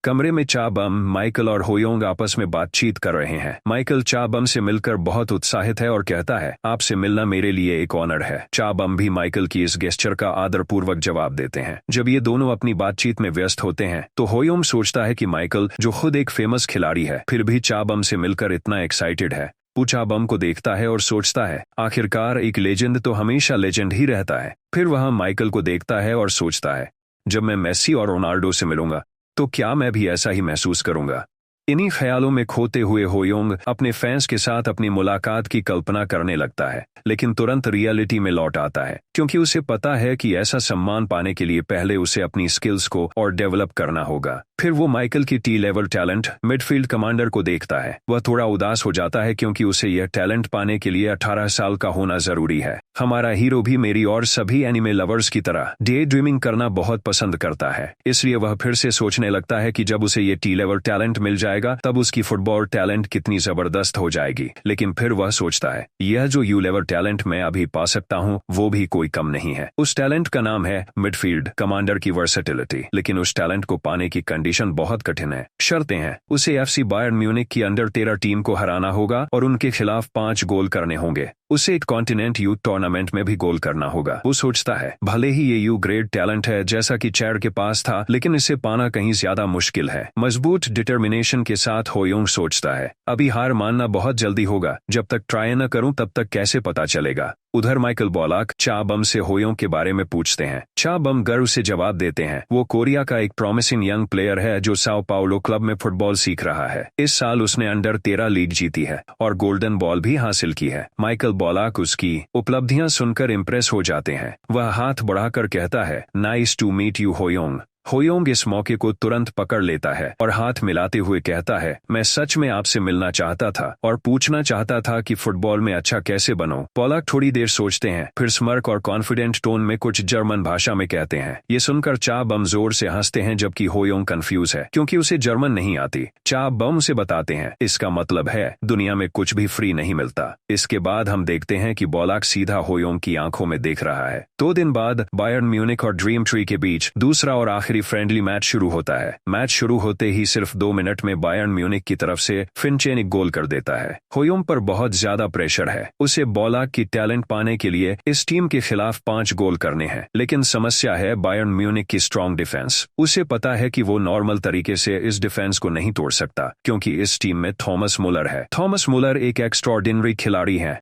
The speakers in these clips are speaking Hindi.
कमरे में चा बम, माइकल और होयोंग आपस में बातचीत कर रहे हैं। माइकल चा बम से मिलकर बहुत उत्साहित है और कहता है, आपसे मिलना मेरे लिए एक ऑनर है। चा बम भी माइकल की इस गेस्चर का आदरपूर्वक जवाब देते हैं। जब ये दोनों अपनी बातचीत में व्यस्त होते हैं तो होयोंग सोचता है कि माइकल, जो खुद एक फेमस खिलाड़ी है, फिर भी चा बम से मिलकर इतना एक्साइटेड है। वो चा बम को देखता है और सोचता है, आखिरकार एक लेजेंड तो हमेशा लेजेंड ही रहता है। फिर वह माइकल को देखता है और सोचता है, जब मैं मेसी और रोनाल्डो से मिलूंगा तो क्या मैं भी ऐसा ही महसूस करूंगा। इन्हीं ख्यालों में खोते हुए होयोंग अपने फैंस के साथ अपनी मुलाकात की कल्पना करने लगता है, लेकिन तुरंत रियलिटी में लौट आता है, क्योंकि उसे पता है कि ऐसा सम्मान पाने के लिए पहले उसे अपनी स्किल्स को और डेवलप करना होगा। फिर वो माइकल की T level talent midfield commander को देखता है। वह थोड़ा उदास हो जाता है क्योंकि उसे यह टैलेंट पाने के लिए 18 साल का होना जरूरी है। हमारा हीरो भी मेरी और सभी एनिमे लवर्स की तरह डे ड्रीमिंग करना बहुत पसंद करता है, इसलिए वह फिर से सोचने लगता है कि जब उसे ये टी लेवल टैलेंट मिल जाएगा तब उसकी फुटबॉल टैलेंट कितनी जबरदस्त हो जाएगी। लेकिन फिर वह सोचता है, यह जो यू लेवल टैलेंट मैं अभी पा सकता हूँ वो भी कोई कम नहीं है। उस टैलेंट का नाम है मिडफील्ड कमांडर की वर्सेटिलिटी। लेकिन उस टैलेंट को पाने की कंडीशन बहुत कठिन है। शर्तें हैं, उसे एफसी बायर्न म्यूनिख की अंडर 13 टीम को हराना होगा और उनके खिलाफ 5 गोल करने होंगे। उसे एक कॉन्टिनेंट यूथ टूर्नामेंट में भी गोल करना होगा। वो सोचता है, भले ही ये यू ग्रेड टैलेंट है जैसा कि चैड के पास था, लेकिन इसे पाना कहीं ज्यादा मुश्किल है। मजबूत डिटर्मिनेशन के साथ होयोंग सोचता है, अभी हार मानना बहुत जल्दी होगा, जब तक ट्राई न करूं तब तक कैसे पता चलेगा। उधर माइकल बॉलाक चा बम से होयोंग के बारे में पूछते हैं। चा बम गर्व से जवाब देते हैं, वो कोरिया का एक प्रॉमिसिंग यंग प्लेयर है जो साओ पाउलो क्लब में फुटबॉल सीख रहा है। इस साल उसने अंडर 13 लीग जीती है और गोल्डन बॉल भी हासिल की है। माइकल बॉलाक उसकी उपलब्धियां सुनकर इम्प्रेस हो जाते हैं। वह हाथ बढ़ाकर कहता है, नाइस टू मीट यू होयोंग। होयोंग इस मौके को तुरंत पकड़ लेता है और हाथ मिलाते हुए कहता है, मैं सच में आपसे मिलना चाहता था और पूछना चाहता था कि फुटबॉल में अच्छा कैसे बनूं। बॉलाक थोड़ी देर सोचते हैं, फिर स्मर्क और कॉन्फिडेंट टोन में कुछ जर्मन भाषा में कहते हैं। ये सुनकर चा बम जोर से हंसते हैं, जबकि होयोंग कंफ्यूज है क्योंकि उसे जर्मन नहीं आती। चा बम उसे बताते हैं, इसका मतलब है दुनिया में कुछ भी फ्री नहीं मिलता। इसके बाद हम देखते हैं कि बॉलाक सीधा होयोंग की आंखों में देख रहा है। 2 दिन बाद बायर्न म्यूनिख और ड्रीम ट्री के बीच दूसरा और आखिरी फ्रेंडली मैच शुरू होता है। मैच शुरू होते ही सिर्फ 2 मिनट में बायर्न म्यूनिख की तरफ से फिनचेन एक गोल कर देता है। होयोंग पर बहुत ज्यादा प्रेशर है। उसे बॉलाक की टैलेंट पाने के लिए इस टीम के खिलाफ 5 गोल करने हैं, लेकिन समस्या है बायर्न म्यूनिख की स्ट्रॉन्ग डिफेंस। उसे पता है कि वो नॉर्मल तरीके से इस डिफेंस को नहीं तोड़ सकता, क्योंकि इस टीम में थॉमस मुलर है। थॉमस मुलर एक एक्स्ट्राऑर्डिनरी खिलाड़ी है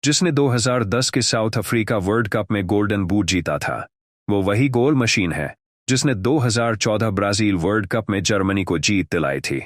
जिसने 2010 के साउथ अफ्रीका वर्ल्ड कप में गोल्डन बूट जीता था। वो वही गोल मशीन है जिसने 2014 ब्राजील वर्ल्ड कप में जर्मनी को जीत दिलाई थी।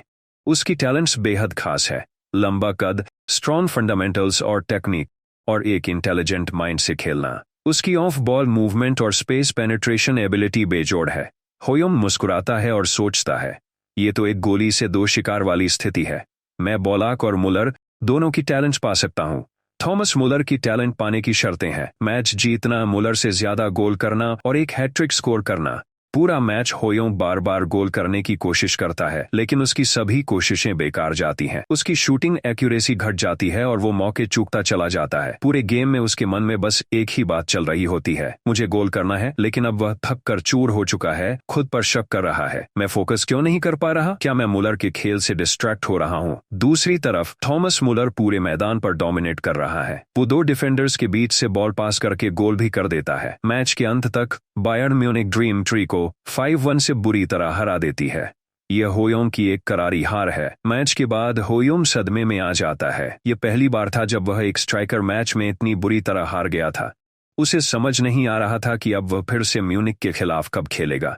उसकी टैलेंट्स बेहद खास है, लंबा कद, स्ट्रॉन्ग फंडामेंटल्स और टेक्निक, और एक इंटेलिजेंट माइंड से खेलना। उसकी ऑफ बॉल मूवमेंट और स्पेस पेनिट्रेशन एबिलिटी बेजोड़ है। होयोंग मुस्कुराता है और सोचता है, ये तो एक गोली से 2 शिकार वाली स्थिति है। मैं बॉलाक और मुलर दोनों की टैलेंट्स पा सकता हूँ। थॉमस मुलर की टैलेंट पाने की शर्तें हैं, मैच जीतना, मुलर से ज्यादा गोल करना और एक हैट्रिक स्कोर करना। पूरा मैच होयोंग बार बार गोल करने की कोशिश करता है, लेकिन उसकी सभी कोशिशें बेकार जाती हैं। उसकी शूटिंग एक्यूरेसी घट जाती है और वो मौके चूकता चला जाता है। पूरे गेम में उसके मन में बस एक ही बात चल रही होती है, मुझे गोल करना है। लेकिन अब वह थक कर चूर हो चुका है, खुद पर शक कर रहा है, मैं फोकस क्यों नहीं कर पा रहा? क्या मैं मुलर के खेल से डिस्ट्रैक्ट हो रहा हूँ? दूसरी तरफ थॉमस मुलर पूरे मैदान पर डोमिनेट कर रहा है। वो 2 डिफेंडर्स के बीच से बॉल पास करके गोल भी कर देता है। मैच के अंत तक बायर्न म्यूनिख ड्रीम ट्री को 5-1 से बुरी तरह हरा देती है। यह होयोंग की एक करारी हार है। मैच के बाद होयोंग सदमे में आ जाता है। यह पहली बार था जब वह एक स्ट्राइकर मैच में इतनी बुरी तरह हार गया था। उसे समझ नहीं आ रहा था कि अब वह फिर से म्यूनिख के खिलाफ कब खेलेगा।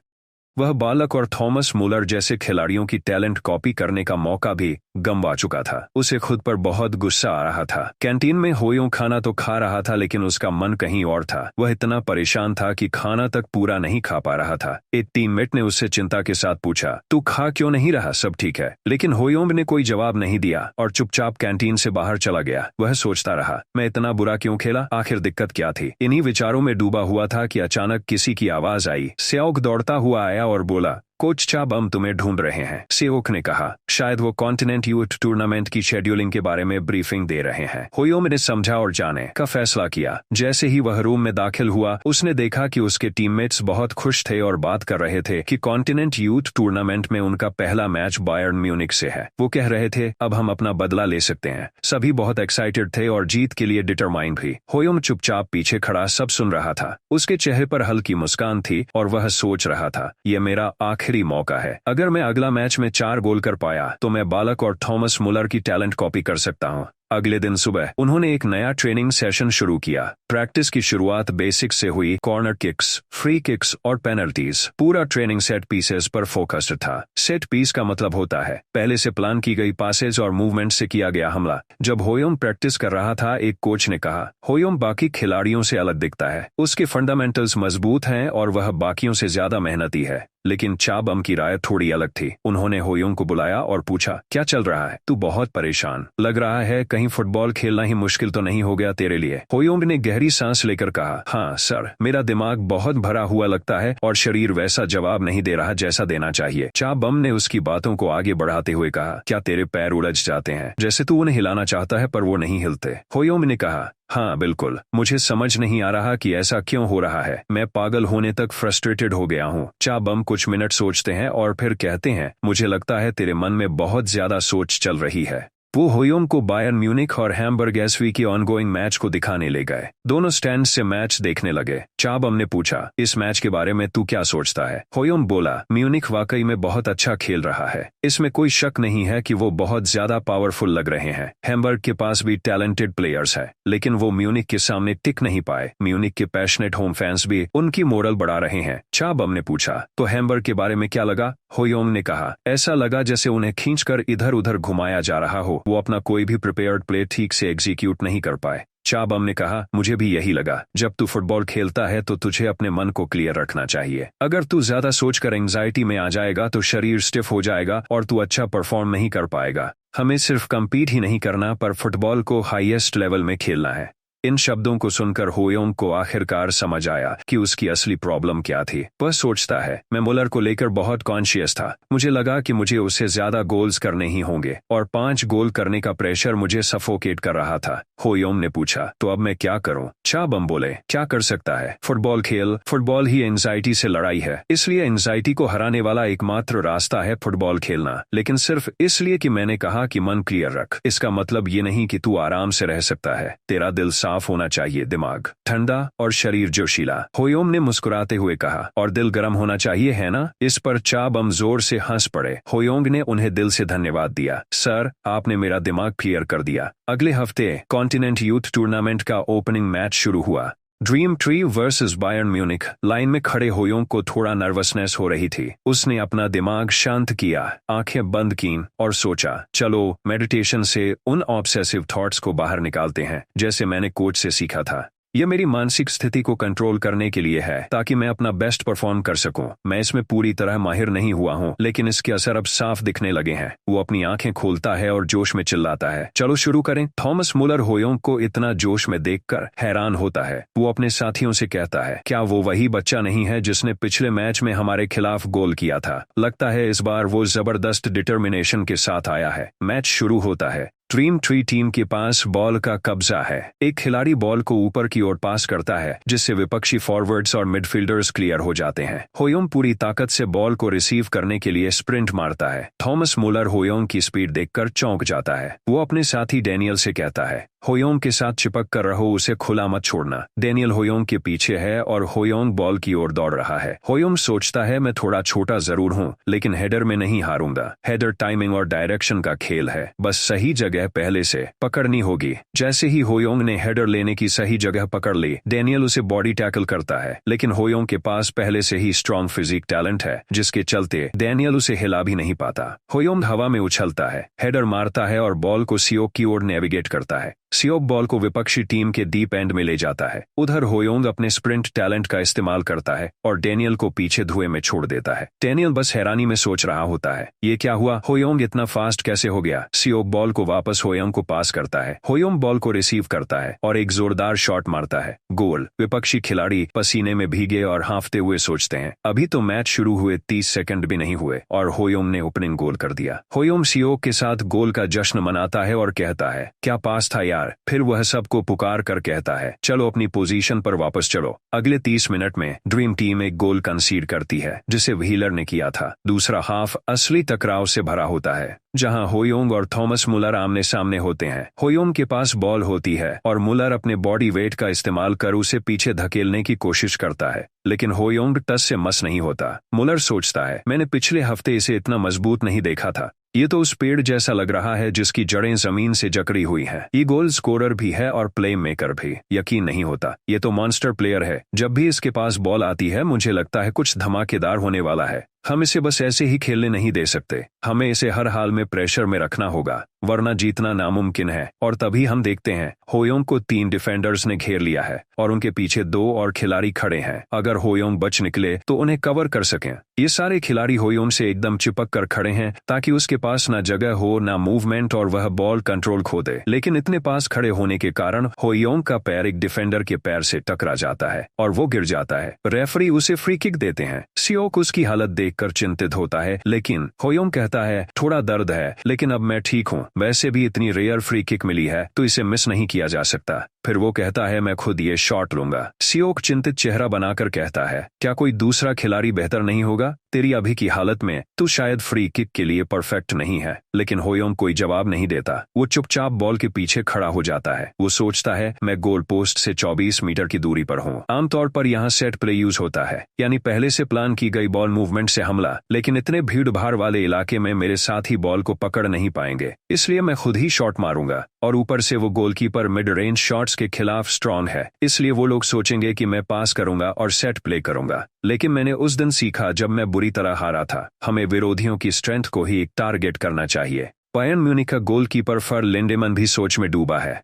वह बालक और थॉमस मुलर जैसे खिलाड़ियों की टैलेंट कॉपी करने का मौका भी गंवा चुका था। उसे खुद पर बहुत गुस्सा आ रहा था। कैंटीन में होयोंग खाना तो खा रहा था, लेकिन उसका मन कहीं और था। वह इतना परेशान था कि खाना तक पूरा नहीं खा पा रहा था। एक टीममेट ने उससे चिंता के साथ पूछा, तू खा क्यों नहीं रहा? सब ठीक है? लेकिन होयोंग ने कोई जवाब नहीं दिया और चुपचाप कैंटीन से बाहर चला गया। वह सोचता रहा, मैं इतना बुरा क्यों खेला? आखिर दिक्कत क्या थी? इन्हीं विचारों में डूबा हुआ था कि अचानक किसी की आवाज आई। स्याओग दौड़ता हुआ आया और बोला, कोच चा बम तुम्हें ढूंढ रहे हैं, सेवक ने कहा। शायद वो कॉन्टिनेंट यूथ टूर्नामेंट की शेड्यूलिंग के बारे में ब्रीफिंग दे रहे हैं। होयोम ने समझा और जाने का फैसला किया। जैसे ही वह रूम में दाखिल हुआ, उसने देखा कि उसके टीममेट्स बहुत खुश थे और बात कर रहे थे कि कॉन्टिनेंट यूथ टूर्नामेंट में उनका पहला मैच बायर्न म्यूनिख से है। वो कह रहे थे, अब हम अपना बदला ले सकते हैं। सभी बहुत एक्साइटेड थे और जीत के लिए डिटरमाइंड भी। होयोम चुपचाप पीछे खड़ा सब सुन रहा था। उसके चेहरे पर हल्की मुस्कान थी और वह सोच रहा था, ये मेरा आखिरी मौका है। अगर मैं अगला मैच में 4 गोल कर पाया तो मैं बालक और थॉमस मुलर की टैलेंट कॉपी कर सकता हूँ। अगले दिन सुबह उन्होंने एक नया ट्रेनिंग सेशन शुरू किया। प्रैक्टिस की शुरुआत बेसिक्स से हुई, कॉर्नर किक्स, फ्री किक्स और पेनल्टीज। पूरा ट्रेनिंग सेट पीसेस पर फोकस्ड था। सेट पीस का मतलब होता है पहले से प्लान की गई पासेज और मूवमेंट से किया गया हमला। जब होयोम प्रैक्टिस कर रहा था, एक कोच ने कहा, होयोम बाकी खिलाड़ियों से अलग दिखता है। उसके फंडामेंटल्स मजबूत हैं और वह बाकियों से ज्यादा मेहनती है। लेकिन चा बम की राय थोड़ी अलग थी। उन्होंने होयोम को बुलाया और पूछा, क्या चल रहा है? तू बहुत परेशान लग रहा है, कहीं फुटबॉल खेलना ही मुश्किल तो नहीं हो गया तेरे लिए? होयोम ने गहरी सांस लेकर कहा, हाँ सर, मेरा दिमाग बहुत भरा हुआ लगता है और शरीर वैसा जवाब नहीं दे रहा जैसा देना चाहिए। चा बम ने उसकी बातों को आगे बढ़ाते हुए कहा, क्या तेरे पैर उलझ जाते हैं? जैसे तू उन्हें हिलाना चाहता है पर वो नहीं हिलते। होयोम ने कहा, हाँ बिल्कुल, मुझे समझ नहीं आ रहा कि ऐसा क्यों हो रहा है। मैं पागल होने तक फ्रस्ट्रेटेड हो गया हूँ। चा बम कुछ मिनट सोचते हैं और फिर कहते हैं, मुझे लगता है तेरे मन में बहुत ज्यादा सोच चल रही है। वो होयोम को बायर्न म्यूनिख और हैम्बर्ग एसवी के ऑनगोइंग मैच को दिखाने ले गए। दोनों स्टैंड से मैच देखने लगे। चा बम ने पूछा, इस मैच के बारे में तू क्या सोचता है? होयोम बोला, म्यूनिख वाकई में बहुत अच्छा खेल रहा है। इसमें कोई शक नहीं है कि वो बहुत ज्यादा पावरफुल लग रहे हैं। हैम्बर्ग के पास भी टैलेंटेड प्लेयर्स है, लेकिन वो म्यूनिख के सामने टिक नहीं पाए। म्यूनिख के पैशनेट होम फैंस भी उनकी मोरल बढ़ा रहे हैं। चा बम ने पूछा, तो हैम्बर्ग के बारे में क्या लगा? होयोम ने कहा, ऐसा लगा जैसे उन्हें खींचकर इधर उधर घुमाया जा रहा हो। वो अपना कोई भी प्रिपेयर्ड प्ले ठीक से एग्जीक्यूट नहीं कर पाए। चा बम ने कहा, मुझे भी यही लगा। जब तू फुटबॉल खेलता है तो तुझे अपने मन को क्लियर रखना चाहिए। अगर तू ज्यादा सोचकर एंजाइटी में आ जाएगा तो शरीर स्टिफ हो जाएगा और तू अच्छा परफॉर्म नहीं कर पाएगा। हमें सिर्फ कम्पीट ही नहीं करना पर फुटबॉल को हाईएस्ट लेवल में खेलना है। इन शब्दों को सुनकर होयोम को आखिरकार समझ आया कि उसकी असली प्रॉब्लम क्या थी। वह सोचता है, मैं मुलर को लेकर बहुत कॉन्शियस था। मुझे लगा कि मुझे उससे ज्यादा गोल्स करने ही होंगे और 5 गोल करने का प्रेशर मुझे सफोकेट कर रहा था। होयोम ने पूछा, तो अब मैं क्या करूं? चा बम बोले, क्या कर सकता है? फुटबॉल खेल। फुटबॉल ही एंजाइटी से लड़ाई है, इसलिए एंजाइटी को हराने वाला एकमात्र रास्ता है फुटबॉल खेलना। लेकिन सिर्फ इसलिए कि मैंने कहा कि मन क्लियर रख, इसका मतलब ये नहीं कि तू आराम से रह सकता है। तेरा दिल साफ होना चाहिए, दिमाग ठंडा और शरीर जोशीला। होयोम ने मुस्कुराते हुए कहा, और दिल गर्म होना चाहिए, है ना? इस पर चा बम जोर से हंस पड़े। होयोंग ने उन्हें दिल से धन्यवाद दिया। सर, आपने मेरा दिमाग क्लियर कर दिया। अगले हफ्ते कॉन्टिनेंट यूथ टूर्नामेंट का ओपनिंग मैच शुरू हुआ। Dream tree versus Bayern Munich. Line में खड़े होयोंग को थोड़ा नर्वसनेस हो रही थी। उसने अपना दिमाग शांत किया, आंखें बंद की और सोचा, चलो मेडिटेशन से उन ऑब्सेसिव थॉट्स को बाहर निकालते हैं, जैसे मैंने कोच से सीखा था। यह मेरी मानसिक स्थिति को कंट्रोल करने के लिए है, ताकि मैं अपना बेस्ट परफॉर्म कर सकूं। मैं इसमें पूरी तरह माहिर नहीं हुआ हूं, लेकिन इसके असर अब साफ दिखने लगे हैं। वो अपनी आंखें खोलता है और जोश में चिल्लाता है, चलो शुरू करें। थॉमस मुलर होयोंग को इतना जोश में देखकर हैरान होता है। वो अपने साथियों से कहता है, क्या वो वही बच्चा नहीं है जिसने पिछले मैच में हमारे खिलाफ गोल किया था? लगता है इस बार वो जबरदस्त डिटर्मिनेशन के साथ आया है। मैच शुरू होता है। ड्रीम ट्री टीम के पास बॉल का कब्जा है। एक खिलाड़ी बॉल को ऊपर की ओर पास करता है, जिससे विपक्षी फॉरवर्ड्स और मिडफील्डर्स क्लियर हो जाते हैं। होयोंग पूरी ताकत से बॉल को रिसीव करने के लिए स्प्रिंट मारता है। थॉमस मुलर होयोंग की स्पीड देखकर चौंक जाता है। वो अपने साथी डेनियल से कहता है, होयोंग के साथ चिपक कर रहो, उसे खुला मत छोड़ना। डेनियल होयोंग के पीछे है और होयोंग बॉल की ओर दौड़ रहा है। होयोंग सोचता है, मैं थोड़ा छोटा जरूर हूँ, लेकिन हेडर में नहीं हारूंगा। हेडर टाइमिंग और डायरेक्शन का खेल है, बस सही जगह पहले से पकड़नी होगी। जैसे ही होयोंग ने हेडर लेने की सही जगह पकड़ ली, डेनियल उसे बॉडी टैकल करता है, लेकिन होयोंग के पास पहले से ही स्ट्रॉन्ग फिजिक टैलेंट है, जिसके चलते डेनियल उसे हिला भी नहीं पाता। होयोंग हवा में उछलता है, हेडर मारता है और बॉल को सियोक की ओर नेविगेट करता है। सियोक बॉल को विपक्षी टीम के डीप एंड में ले जाता है। उधर होयोंग अपने स्प्रिंट टैलेंट का इस्तेमाल करता है और डेनियल को पीछे धुएं में छोड़ देता है। डेनियल बस हैरानी में सोच रहा होता है, ये क्या हुआ, होयोंग इतना फास्ट कैसे हो गया। सियोक बॉल को वापस होयोंग को पास करता है। होयोंग बॉल को रिसीव करता है और एक जोरदार शॉट मारता है, गोल। विपक्षी खिलाड़ी पसीने में भीगे और हांफते हुए सोचते हैं, अभी तो मैच शुरू हुए 30 सेकंड भी नहीं हुए और होयोंग ने ओपनिंग गोल कर दिया। होयोंग सियोक के साथ गोल का जश्न मनाता है और कहता है, क्या पास था यार। फिर वह सबको पुकार कर कहता है, चलो अपनी पोजीशन पर वापस चलो। अगले 30 मिनट में ड्रीम टीम एक गोल कंसीड करती है जिसे व्हीलर ने किया था। दूसरा हाफ असली टकराव से भरा होता है जहां होयोंग और थॉमस मुलर आमने सामने होते हैं। होयोंग के पास बॉल होती है और मुलर अपने बॉडी वेट का इस्तेमाल कर उसे पीछे धकेलने की कोशिश करता है, लेकिन होयोंग टस से मस नहीं होता। मुलर सोचता है, मैंने पिछले हफ्ते इसे इतना मजबूत नहीं देखा था, ये तो उस पेड़ जैसा लग रहा है जिसकी जड़ें जमीन से जकड़ी हुई हैं। ये गोल स्कोरर भी है और प्ले मेकर भी। यकीन नहीं होता, ये तो मॉन्स्टर प्लेयर है। जब भी इसके पास बॉल आती है मुझे लगता है कुछ धमाकेदार होने वाला है। हम इसे बस ऐसे ही खेलने नहीं दे सकते, हमें इसे हर हाल में प्रेशर में रखना होगा वरना जीतना नामुमकिन है। और तभी हम देखते हैं होयोंग को 3 डिफेंडर्स ने घेर लिया है और उनके पीछे 2 और खिलाड़ी खड़े हैं। अगर होयोंग बच निकले तो उन्हें कवर कर सकें। ये सारे खिलाड़ी होयोंग से एकदम चिपक कर खड़े हैं ताकि उसके पास ना जगह हो ना मूवमेंट और वह बॉल कंट्रोल खो दे। लेकिन इतने पास खड़े होने के कारण होयोंग का पैर एक डिफेंडर के पैर से टकरा जाता है और वो गिर जाता है। रेफरी उसे फ्री किक देते हैं। सियोक उसकी हालत देखकर चिंतित होता है, लेकिन होयोंग कहता है, थोड़ा दर्द है लेकिन अब मैं ठीक हूँ। वैसे भी इतनी रेयर फ्री किक मिली है तो इसे मिस नहीं किया जा सकता। फिर वो कहता है, मैं खुद ये शॉट लूंगा। सियोक चिंतित चेहरा बनाकर कहता है, क्या कोई दूसरा खिलाड़ी बेहतर नहीं होगा। तेरी अभी की हालत में तू शायद फ्री किक के लिए परफेक्ट नहीं है। लेकिन होयोंग कोई जवाब नहीं देता। वो चुपचाप बॉल के पीछे खड़ा हो जाता है। वो सोचता है, मैं गोल पोस्ट से 24 मीटर की दूरी पर हूँ। आमतौर पर यहाँ सेट प्ले यूज होता है, यानी पहले से प्लान की गई बॉल मूवमेंट से हमला। लेकिन इतने भीड़ भाड़ वाले इलाके में मेरे साथ ही बॉल को पकड़ नहीं पाएंगे, इसलिए मैं खुद ही शॉट मारूंगा। और ऊपर से वो गोलकीपर मिड रेंज शॉट्स के खिलाफ स्ट्रांग है, इसलिए वो लोग सोचेंगे कि मैं पास करूंगा और सेट प्ले करूंगा। लेकिन मैंने उस दिन सीखा जब मैं बुरी तरह हारा था, हमें विरोधियों की स्ट्रेंथ को ही एक टारगेट करना चाहिए। बायर्न म्यूनिख का गोलकीपर फर लिंडेमन भी सोच में डूबा है।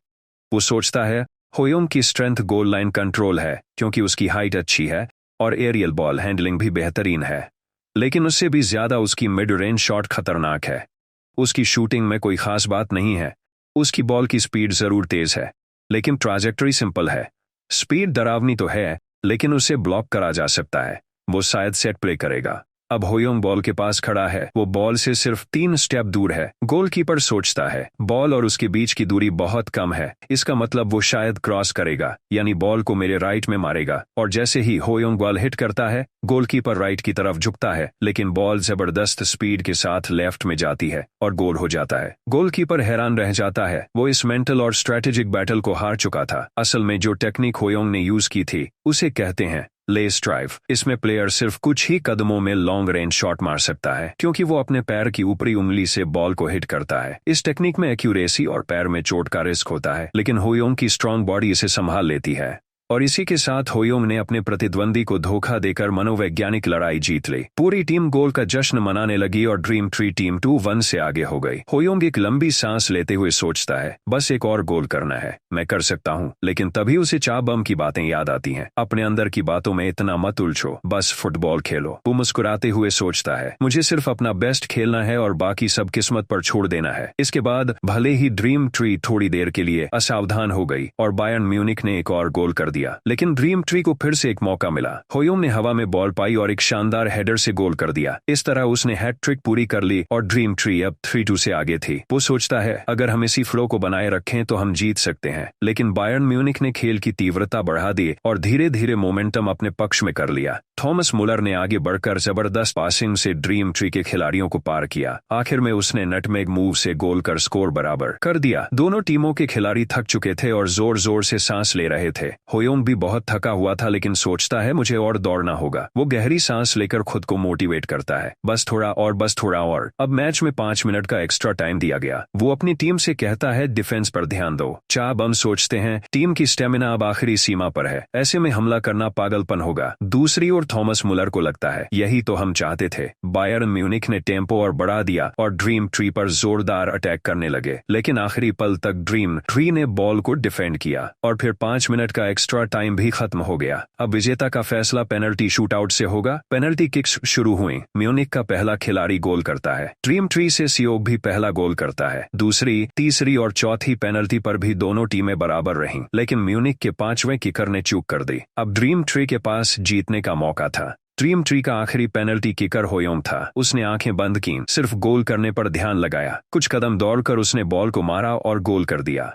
वो सोचता है, होयोंग की स्ट्रेंथ गोल लाइन कंट्रोल है क्योंकि उसकी हाइट अच्छी है और एरियल बॉल हैंडलिंग भी बेहतरीन है। लेकिन उससे भी ज्यादा उसकी मिड रेंज शॉट खतरनाक है। उसकी शूटिंग में कोई खास बात नहीं है। उसकी बॉल की स्पीड जरूर तेज है लेकिन ट्राजेक्टरी सिंपल है। स्पीड डरावनी तो है लेकिन उसे ब्लॉक करा जा सकता है। वो शायद सेट प्ले करेगा। अब होयोंग बॉल के पास खड़ा है। वो बॉल से सिर्फ 3 स्टेप दूर है। गोलकीपर सोचता है, बॉल और उसके बीच की दूरी बहुत कम है, इसका मतलब वो शायद क्रॉस करेगा, यानी बॉल को मेरे राइट में मारेगा। और जैसे ही होयोंग बॉल हिट करता है, गोलकीपर राइट की तरफ झुकता है, लेकिन बॉल जबरदस्त स्पीड के साथ लेफ्ट में जाती है और गोल हो जाता है। गोलकीपर हैरान रह जाता है। वो इस मेंटल और स्ट्रेटेजिक बैटल को हार चुका था। असल में जो टेक्निक होयोंग ने यूज की थी उसे कहते हैं लेस ड्राइव। इसमें प्लेयर सिर्फ कुछ ही कदमों में लॉन्ग रेंज शॉट मार सकता है क्योंकि वो अपने पैर की ऊपरी उंगली से बॉल को हिट करता है। इस टेक्निक में एक्यूरेसी और पैर में चोट का रिस्क होता है, लेकिन होयोंग की स्ट्रांग बॉडी इसे संभाल लेती है। और इसी के साथ होयोंग ने अपने प्रतिद्वंदी को धोखा देकर मनोवैज्ञानिक लड़ाई जीत ली। पूरी टीम गोल का जश्न मनाने लगी और ड्रीम ट्री टीम 2-1 से आगे हो गई। होयोंग एक लंबी सांस लेते हुए सोचता है, बस एक और गोल करना है, मैं कर सकता हूँ। लेकिन तभी उसे चा बम की बातें याद आती हैं। अपने अंदर की बातों में इतना मत उलझो, बस फुटबॉल खेलो। वो मुस्कुराते हुए सोचता है, मुझे सिर्फ अपना बेस्ट खेलना है और बाकी सब किस्मत पर छोड़ देना है। इसके बाद भले ही ड्रीम ट्री थोड़ी देर के लिए असावधान हो गई और बायर्न म्यूनिख ने एक और गोल कर दिया, लेकिन ड्रीम ट्री को फिर से एक मौका मिला। होयोंग ने हवा में बॉल पाई और एक शानदार हेडर से गोल कर दिया। इस तरह उसने हैट्रिक पूरी कर ली और ड्रीम ट्री अब 3-2 से आगे थी। वो सोचता है, अगर हम इसी फ्लो को बनाए रखें तो हम जीत सकते हैं। लेकिन बायर्न म्यूनिख ने खेल की तीव्रता बढ़ा दी और धीरे धीरे मोमेंटम अपने पक्ष में कर लिया। थॉमस मुलर ने आगे बढ़कर जबरदस्त पासिंग से ड्रीम ट्री के खिलाड़ियों को पार किया। आखिर में उसने नटमेग मूव से गोल कर स्कोर बराबर कर दिया। दोनों टीमों के खिलाड़ी थक चुके थे और जोर जोर से सांस ले रहे थे। होयोंग भी बहुत थका हुआ था, लेकिन सोचता है मुझे और दौड़ना होगा। वो गहरी सांस लेकर खुद को मोटिवेट करता है, बस थोड़ा और, बस थोड़ा और। अब मैच में 5 मिनट का एक्स्ट्रा टाइम दिया गया। वो अपनी टीम से कहता है डिफेंस पर ध्यान दो। चा बम सोचते हैं टीम की स्टेमिना अब आखिरी सीमा पर है, ऐसे में हमला करना पागलपन होगा। दूसरी ओर थॉमस मुलर को लगता है यही तो हम चाहते थे। बायर्न म्यूनिख ने टेम्पो और बढ़ा दिया और ड्रीम ट्री पर जोरदार अटैक करने लगे, लेकिन आखिरी पल तक ड्रीम ट्री ने बॉल को डिफेंड किया और फिर 5 मिनट का एक्स्ट्रा टाइम भी खत्म हो गया। अब विजेता का फैसला पेनल्टी शूटआउट से होगा। पेनल्टी किक्स शुरू हुई। म्यूनिख का पहला खिलाड़ी गोल करता है। ड्रीम ट्री से सियोग भी पहला गोल करता है। दूसरी, तीसरी और चौथी पेनल्टी पर भी दोनों टीमें बराबर रहीं, लेकिन म्यूनिख के 5वें किकर ने चूक कर दी। अब ड्रीम ट्री के पास जीतने का मौका था। ड्रीम ट्री का आखिरी पेनल्टी किकर होयोंग था। उसने आंखें बंद की, सिर्फ गोल करने पर ध्यान लगाया। कुछ कदम दौड़कर उसने बॉल को मारा और गोल कर दिया।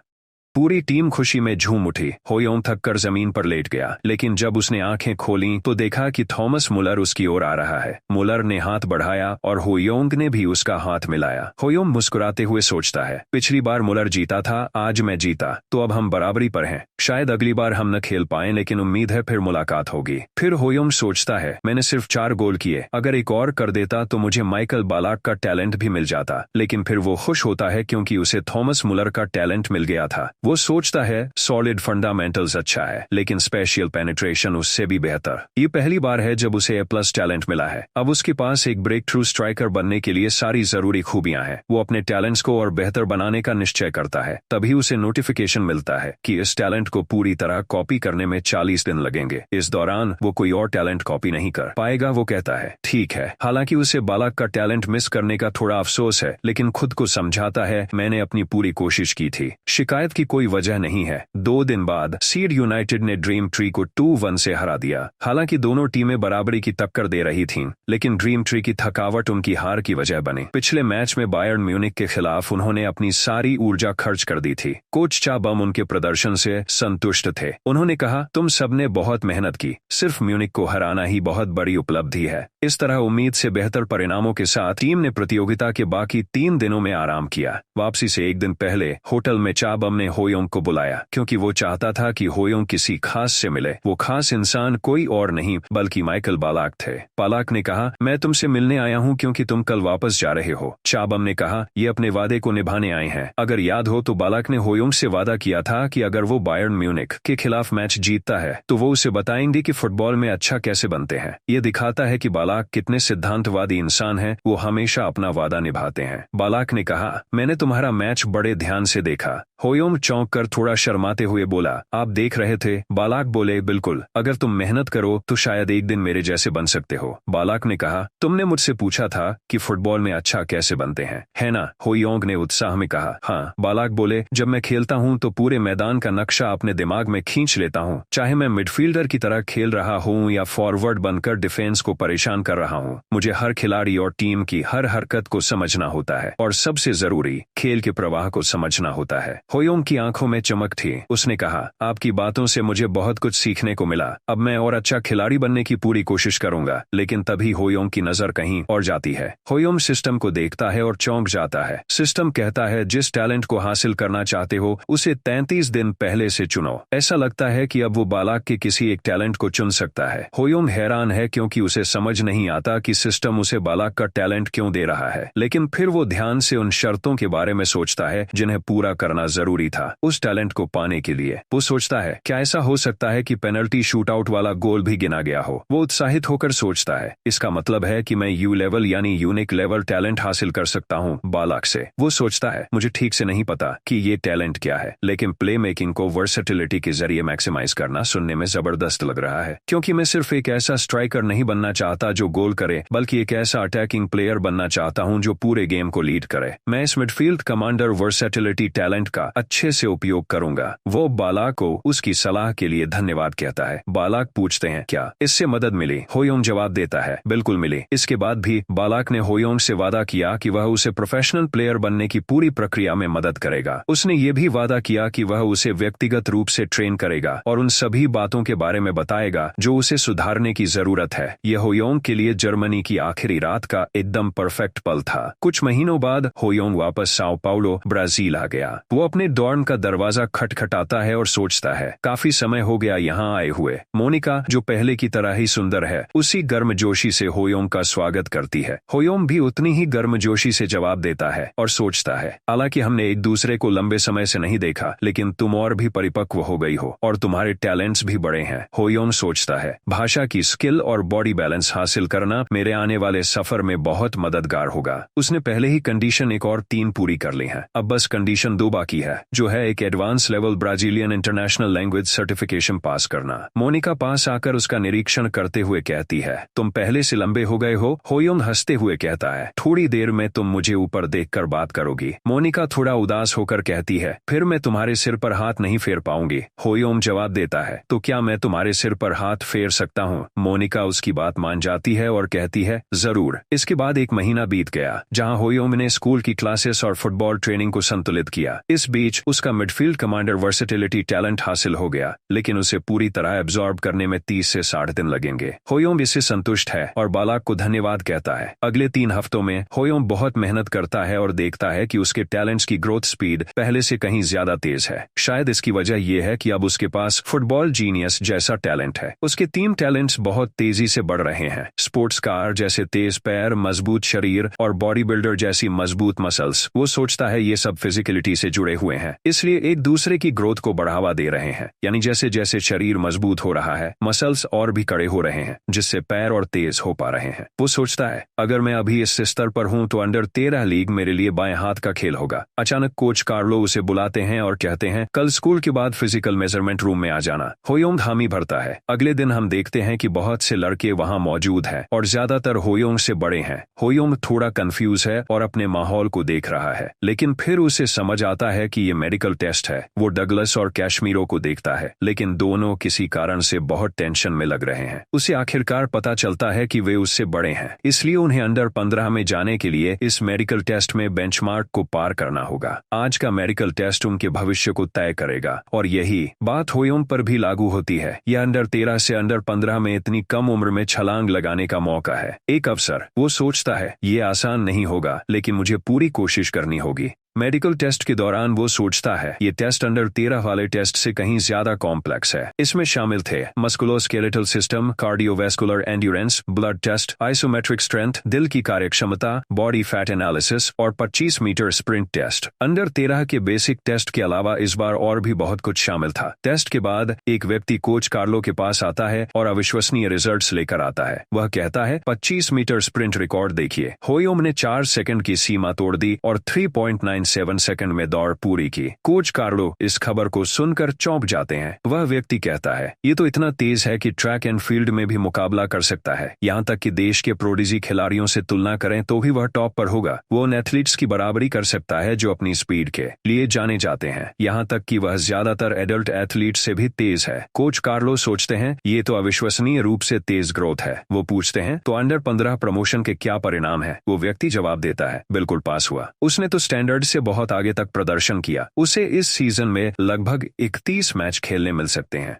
पूरी टीम खुशी में झूम उठी। होयोंग थक कर जमीन पर लेट गया, लेकिन जब उसने आंखें खोलीं तो देखा कि थॉमस मुलर उसकी ओर आ रहा है। मुलर ने हाथ बढ़ाया और होयोंग ने भी उसका हाथ मिलाया। होयोंग मुस्कुराते हुए सोचता है पिछली बार मुलर जीता था, आज मैं जीता, तो अब हम बराबरी पर हैं। शायद अगली बार हम न खेल पाएं, लेकिन उम्मीद है फिर मुलाकात होगी। फिर होयोंग सोचता है मैंने सिर्फ 4 गोल किए, अगर एक और कर देता तो मुझे माइकल बालाक का टैलेंट भी मिल जाता। लेकिन फिर वो खुश होता है क्योंकि उसे थॉमस मुलर का टैलेंट मिल गया था। वो सोचता है सॉलिड फंडामेंटल्स अच्छा है, लेकिन स्पेशल पेनिट्रेशन उससे भी बेहतर। ये पहली बार है जब उसे A+ टैलेंट मिला है। अब उसके पास एक ब्रेक थ्रू स्ट्राइकर बनने के लिए सारी जरूरी खूबियां हैं। वो अपने टैलेंट्स को और बेहतर बनाने का निश्चय करता है। तभी उसे नोटिफिकेशन मिलता है कि इस टैलेंट को पूरी तरह कॉपी करने में 40 दिन लगेंगे। इस दौरान वो कोई और टैलेंट कॉपी नहीं कर पाएगा। वो कहता है ठीक है। हालांकि उसे बालाक का टैलेंट मिस करने का थोड़ा अफसोस है, लेकिन खुद को समझाता है मैंने अपनी पूरी कोशिश की थी। शिकायत की कोई वजह नहीं है। 2 दिन बाद सीड यूनाइटेड ने ड्रीम ट्री को 2-1 से हरा दिया। हालांकि दोनों टीमें बराबरी की टक्कर दे रही थीं, लेकिन ड्रीम ट्री की थकावट उनकी हार की वजह बनी। पिछले मैच में बायर्न म्यूनिख के खिलाफ उन्होंने अपनी सारी ऊर्जा खर्च कर दी थी। कोच चा बम उनके प्रदर्शन से संतुष्ट थे। उन्होंने कहा तुम सबने बहुत मेहनत की, सिर्फ म्यूनिख को हराना ही बहुत बड़ी उपलब्धि है। इस तरह उम्मीद से बेहतर परिणामों के साथ टीम ने प्रतियोगिता के बाकी 3 दिनों में आराम किया। वापसी से 1 दिन पहले होटल में चा बम ने होयोंग को बुलाया, क्योंकि वो चाहता था कि होयोंग किसी खास से मिले। वो खास इंसान कोई और नहीं बल्कि माइकल बालाक थे। बालाक ने कहा मैं तुमसे मिलने आया हूं क्योंकि तुम कल वापस जा रहे हो। चा बम ने कहा ये अपने वादे को निभाने आए हैं। अगर याद हो तो बालाक ने होयोंग से वादा किया था कि अगर वो बायर्न म्यूनिख के खिलाफ मैच जीतता है तो वो उसे बताएंगे कि फुटबॉल में अच्छा कैसे बनते हैं। ये दिखाता है कि बालाक कितने सिद्धांतवादी इंसान हैं। वो हमेशा अपना वादा निभाते हैं। बालाक ने कहा मैंने तुम्हारा मैच बड़े ध्यान से देखा। होयोंग चौंक कर थोड़ा शर्माते हुए बोला आप देख रहे थे? बालाक बोले बिल्कुल, अगर तुम मेहनत करो तो शायद एक दिन मेरे जैसे बन सकते हो। बालाक ने कहा तुमने मुझसे पूछा था कि फुटबॉल में अच्छा कैसे बनते हैं, है ना? होयोंग ने उत्साह में कहा हाँ। बालाक बोले जब मैं खेलता हूँ तो पूरे मैदान का नक्शा अपने दिमाग में खींच लेता हूँ, चाहे मैं मिडफील्डर की तरह खेल रहा हूँ या फॉरवर्ड बनकर डिफेंस को परेशान कर रहा हूँ। मुझे हर खिलाड़ी और टीम की हर हरकत को समझना होता है और सबसे जरूरी खेल के प्रवाह को समझना होता है। होयोंग की आंखों में चमक थी। उसने कहा आपकी बातों से मुझे बहुत कुछ सीखने को मिला। अब मैं और अच्छा खिलाड़ी बनने की पूरी कोशिश करूंगा। लेकिन तभी होयोंग की नजर कहीं और जाती है। होयोंग सिस्टम को देखता है और चौंक जाता है। सिस्टम कहता है जिस टैलेंट को हासिल करना चाहते हो उसे 33 दिन पहले से चुनो। ऐसा लगता है कि अब वो बालाक के किसी एक टैलेंट को चुन सकता है। होयोंग हैरान है क्योंकि उसे समझ नहीं आता कि सिस्टम उसे बालाक का टैलेंट क्यों दे रहा है। लेकिन फिर वो ध्यान से उन शर्तों के बारे में सोचता है जिन्हें पूरा करना जरूरी था उस टैलेंट को पाने के लिए। वो सोचता है क्या ऐसा हो सकता है कि पेनल्टी शूटआउट वाला गोल भी गिना गया हो। वो उत्साहित होकर सोचता है इसका मतलब है कि मैं यू लेवल यानी यूनिक लेवल टैलेंट हासिल कर सकता हूँ बालाक से। वो सोचता है मुझे ठीक से नहीं पता कि ये टैलेंट क्या है, लेकिन प्ले मेकिंग को वर्सेटिलिटी के जरिए मैक्सिमाइज करना सुनने में जबरदस्त लग रहा है। क्योंकि मैं सिर्फ एक ऐसा स्ट्राइकर नहीं बनना चाहता जो गोल करे, बल्कि एक ऐसा अटैकिंग प्लेयर बनना चाहता हूँ जो पूरे गेम को लीड करे। मैं इस मिडफील्ड कमांडर वर्सेटिलिटी टैलेंट का अच्छे से उपयोग करूंगा। वो बालाक को उसकी सलाह के लिए धन्यवाद कहता है। बालाक पूछते हैं क्या इससे मदद मिली? होयोंग जवाब देता है बिल्कुल मिली। इसके बाद भी बालाक ने होयोंग से वादा किया कि वह उसे प्रोफेशनल प्लेयर बनने की पूरी प्रक्रिया में मदद करेगा। उसने ये भी वादा किया कि वह उसे व्यक्तिगत रूप से ट्रेन करेगा और उन सभी बातों के बारे में बताएगा जो उसे सुधारने की जरूरत है। यह होयोंग के लिए जर्मनी की आखिरी रात का एकदम परफेक्ट पल था। कुछ महीनों बाद होयोंग वापस साओ पाउलो ब्राजील आ गया। वो अपने डॉर्न का दरवाजा खटखटाता है और सोचता है काफी समय हो गया यहाँ आए हुए। मोनिका, जो पहले की तरह ही सुंदर है, उसी गर्मजोशी से होयोंग का स्वागत करती है। होयोंग भी उतनी ही गर्मजोशी से जवाब देता है और सोचता है, हालांकि हमने एक दूसरे को लंबे समय से नहीं देखा, लेकिन तुम और भी परिपक्व हो गई हो और तुम्हारे टैलेंट्स भी बड़े हैं। होयोंग सोचता है, भाषा की स्किल और बॉडी बैलेंस हासिल करना मेरे आने वाले सफर में बहुत मददगार होगा। उसने पहले ही कंडीशन 1 और 3 पूरी कर ली है, अब बस कंडीशन 2 बाकी है, जो है एक advance level Brazilian international language certification pass करना। मोनिका पास आकर उसका निरीक्षण करते हुए कहती है, तुम पहले से लंबे हो गए हो। होयोंग हंसते हुए कहता है, थोड़ी देर में तुम मुझे ऊपर देखकर बात करोगी। मोनिका थोड़ा उदास होकर कहती है, फिर मैं तुम्हारे सिर पर हाथ नहीं फेर पाऊंगी। होयोंग जवाब देता है, तो क्या मैं तुम्हारे सिर पर हाथ फेर सकता हूँ? मोनिका उसकी बात मान जाती है और कहती है, जरूर। इसके बाद 1 महीना बीत गया, जहाँ होयोंग ने स्कूल की क्लासेस और फुटबॉल ट्रेनिंग को संतुलित किया। इस बीच उसका मिडफील्ड कमांडर वर्सेटिलिटी टैलेंट हासिल हो गया, लेकिन उसे पूरी तरह एब्जॉर्ब करने में 30 से 60 दिन लगेंगे। होयोंग इससे संतुष्ट है और बालाक को धन्यवाद कहता है। अगले 3 हफ्तों में होयोंग बहुत मेहनत करता है और देखता है कि उसके टैलेंट्स की ग्रोथ स्पीड पहले से कहीं ज्यादा तेज है। शायद इसकी वजह यह है कि अब उसके पास फुटबॉल जीनियस जैसा टैलेंट है। उसके 3 टैलेंट्स बहुत तेजी से बढ़ रहे हैं, स्पोर्ट्स कार जैसे तेज पैर, मजबूत शरीर और बॉडी बिल्डर जैसी मजबूत मसल्स। वो सोचता है ये सब फिजिकलिटी से जुड़े हुए हैं, इसलिए एक दूसरे की ग्रोथ को बढ़ावा दे रहे हैं। यानी जैसे जैसे शरीर मजबूत हो रहा है, मसल्स और भी कड़े हो रहे हैं, जिससे पैर और तेज हो पा रहे हैं। वो सोचता है, अगर मैं अभी इस स्तर पर हूं तो अंडर 13 लीग मेरे लिए बाएं हाथ का खेल होगा। अचानक कोच कार्लो उसे बुलाते हैं और कहते हैं, कल स्कूल के बाद फिजिकल मेजरमेंट रूम में आ जाना। होयोंग हामी भरता है। अगले दिन हम देखते हैं कि बहुत से लड़के वहां मौजूद हैं और ज्यादातर होयोंग से बड़े हैं। होयोंग थोड़ा कंफ्यूज है और अपने माहौल को देख रहा है, लेकिन फिर उसे समझ आता है कि ये मेडिकल टेस्ट है। वो डगलस और कैश्मीरो को देखता है, लेकिन दोनों किसी कारण से बहुत टेंशन में लग रहे हैं। उसे आखिरकार पता चलता है कि वे उससे बड़े हैं, इसलिए उन्हें अंडर 15 में जाने के लिए इस मेडिकल टेस्ट में बेंचमार्क को पार करना होगा। आज का मेडिकल टेस्ट उनके भविष्य को तय करेगा और यही बात होयोंग पर भी लागू होती है। यह अंडर 13 से अंडर 15 में इतनी कम उम्र में छलांग लगाने का मौका है, एक अवसर। वो सोचता है, ये आसान नहीं होगा, लेकिन मुझे पूरी कोशिश करनी होगी। मेडिकल टेस्ट के दौरान वो सोचता है, ये टेस्ट अंडर 13 वाले टेस्ट से कहीं ज्यादा कॉम्प्लेक्स है। इसमें शामिल थे musculoskeletal system, cardiovascular endurance, blood test, isometric strength, दिल की कार्यक्षमता, बॉडी फैट एनालिसिस और 25 मीटर स्प्रिंट टेस्ट। अंडर 13 के बेसिक टेस्ट के अलावा इस बार और भी बहुत कुछ शामिल था। टेस्ट के बाद एक व्यक्ति कोच कार्लो के पास आता है और अविश्वसनीय रिजल्ट्स लेकर आता है। वह कहता है, 25 मीटर स्प्रिंट रिकॉर्ड देखिए। होयोंग ने 4 सेकंड की सीमा तोड़ दी और 3.97 सेकंड में दौड़ पूरी की। कोच कार्लो इस खबर को सुनकर चौंक जाते हैं। वह व्यक्ति कहता है, ये तो इतना तेज है कि ट्रैक एंड फील्ड में भी मुकाबला कर सकता है। यहाँ तक कि देश के प्रोडिजी खिलाड़ियों से तुलना करें तो भी वह टॉप पर होगा। वो उन एथलीट्स की बराबरी कर सकता है जो अपनी स्पीड के लिए जाने जाते हैं। यहाँ तक कि वह ज्यादातर एडल्ट एथलीट से भी तेज है। कोच कार्लो सोचते हैं, ये तो अविश्वसनीय रूप से तेज ग्रोथ है। वो पूछते हैं, तो अंडर 15 प्रमोशन के क्या परिणाम है? वो व्यक्ति जवाब देता है, बिल्कुल पास हुआ। उसने तो स्टैंडर्ड से बहुत आगे तक प्रदर्शन किया। उसे इस सीजन में लगभग 31 मैच खेलने मिल सकते हैं।